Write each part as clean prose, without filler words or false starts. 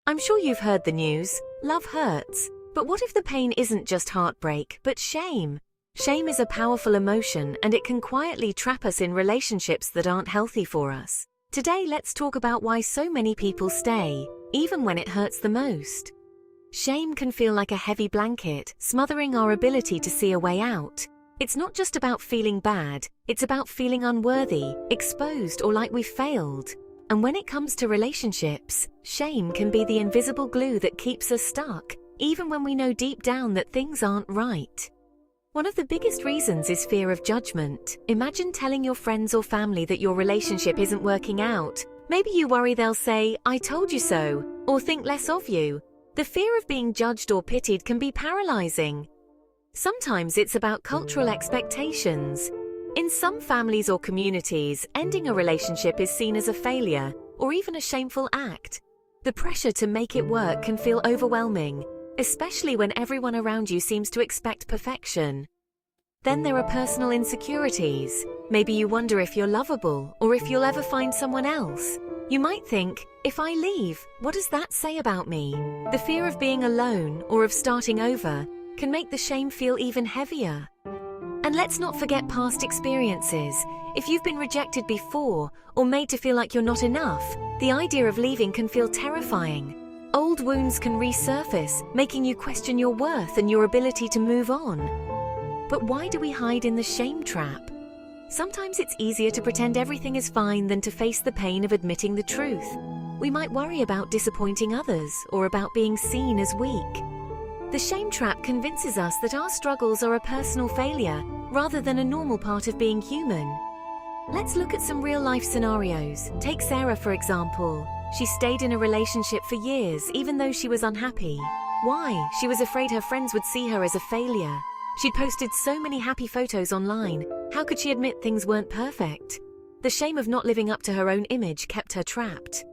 I'm sure you've heard the news. Love hurts. But what if the pain isn't just heartbreak, but shame? Shame is a powerful emotion, and it can quietly trap us in relationships that aren't healthy for us. Today, let's talk about why so many people stay, even when it hurts the most. Shame can feel like a heavy blanket, smothering our ability to see a way out. It's not just about feeling bad, it's about feeling unworthy, exposed, or like we've failed. And when it comes to relationships, shame can be the invisible glue that keeps us stuck, even when we know deep down that things aren't right. One of the biggest reasons is fear of judgment. Imagine telling your friends or family that your relationship isn't working out. Maybe you worry they'll say, "I told you so," or think less of you. The fear of being judged or pitied can be paralyzing. Sometimes it's about cultural expectations. In some families or communities, ending a relationship is seen as a failure or even a shameful act. The pressure to make it work can feel overwhelming, especially when everyone around you seems to expect perfection. Then there are personal insecurities. Maybe you wonder if you're lovable or if you'll ever find someone else. You might think, if I leave, what does that say about me? The fear of being alone or of starting over can make the shame feel even heavier. And let's not forget past experiences. If you've been rejected before or made to feel like you're not enough, the idea of leaving can feel terrifying. Old wounds can resurface, making you question your worth and your ability to move on. But why do we hide in the shame trap? Sometimes it's easier to pretend everything is fine than to face the pain of admitting the truth. We might worry about disappointing others or about being seen as weak. The shame trap convinces us that our struggles are a personal failure rather than a normal part of being human. Let's look at some real-life scenarios. Take Sarah, for example. She stayed in a relationship for years even though she was unhappy. Why? She was afraid her friends would see her as a failure. She'd posted so many happy photos online. How could she admit things weren't perfect? The shame of not living up to her own image kept her trapped.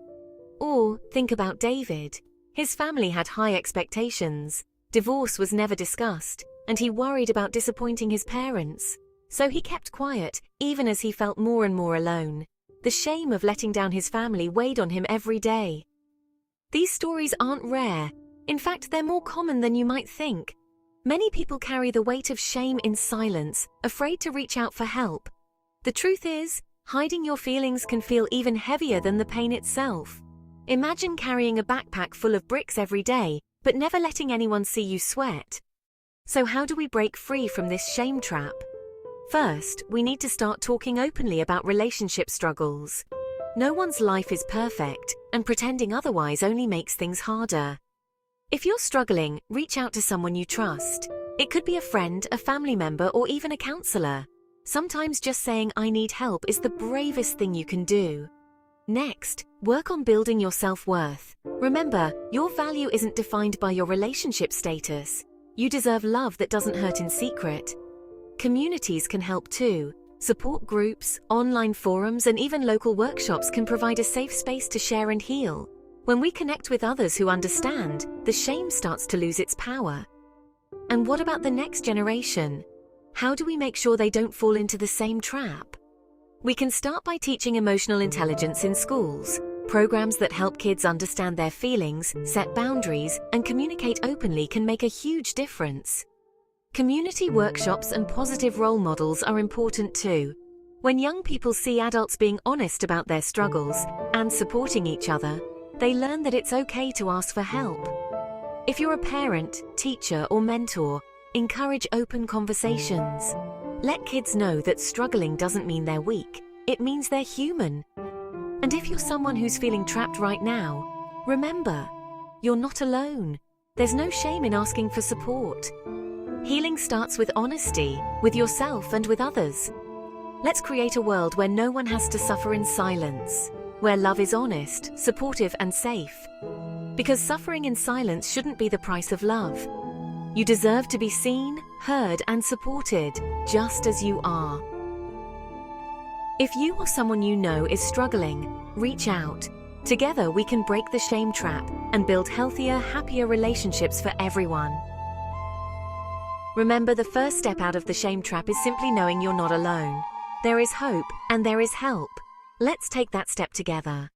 Or think about David. His family had high expectations. Divorce was never discussed, and he worried about disappointing his parents. So he kept quiet, even as he felt more and more alone. The shame of letting down his family weighed on him every day. These stories aren't rare. In fact, they're more common than you might think. Many people carry the weight of shame in silence, afraid to reach out for help. The truth is, hiding your feelings can feel even heavier than the pain itself. Imagine carrying a backpack full of bricks every day, but never letting anyone see you sweat. So how do we break free from this shame trap? First, we need to start talking openly about relationship struggles. No one's life is perfect, and pretending otherwise only makes things harder. If you're struggling, reach out to someone you trust. It could be a friend, a family member, or even a counselor. Sometimes just saying "I need help" is the bravest thing you can do. Next, work on building your self-worth. Remember, your value isn't defined by your relationship status. You deserve love that doesn't hurt in secret. Communities can help too. Support groups, online forums, and even local workshops can provide a safe space to share and heal. When we connect with others who understand, the shame starts to lose its power. And what about the next generation? How do we make sure they don't fall into the same trap? We can start by teaching emotional intelligence in schools. Programs that help kids understand their feelings, set boundaries, and communicate openly can make a huge difference. Community workshops and positive role models are important too. When young people see adults being honest about their struggles and supporting each other, they learn that it's okay to ask for help. If you're a parent, teacher, or mentor, encourage open conversations. Let kids know that struggling doesn't mean they're weak, it means they're human. And if you're someone who's feeling trapped right now, remember, you're not alone. There's no shame in asking for support. Healing starts with honesty, with yourself and with others. Let's create a world where no one has to suffer in silence, where love is honest, supportive, and safe. Because suffering in silence shouldn't be the price of love. You deserve to be seen, heard, and supported, just as you are. If you or someone you know is struggling, reach out. Together we can break the shame trap and build healthier, happier relationships for everyone. Remember, the first step out of the shame trap is simply knowing you're not alone. There is hope and there is help. Let's take that step together.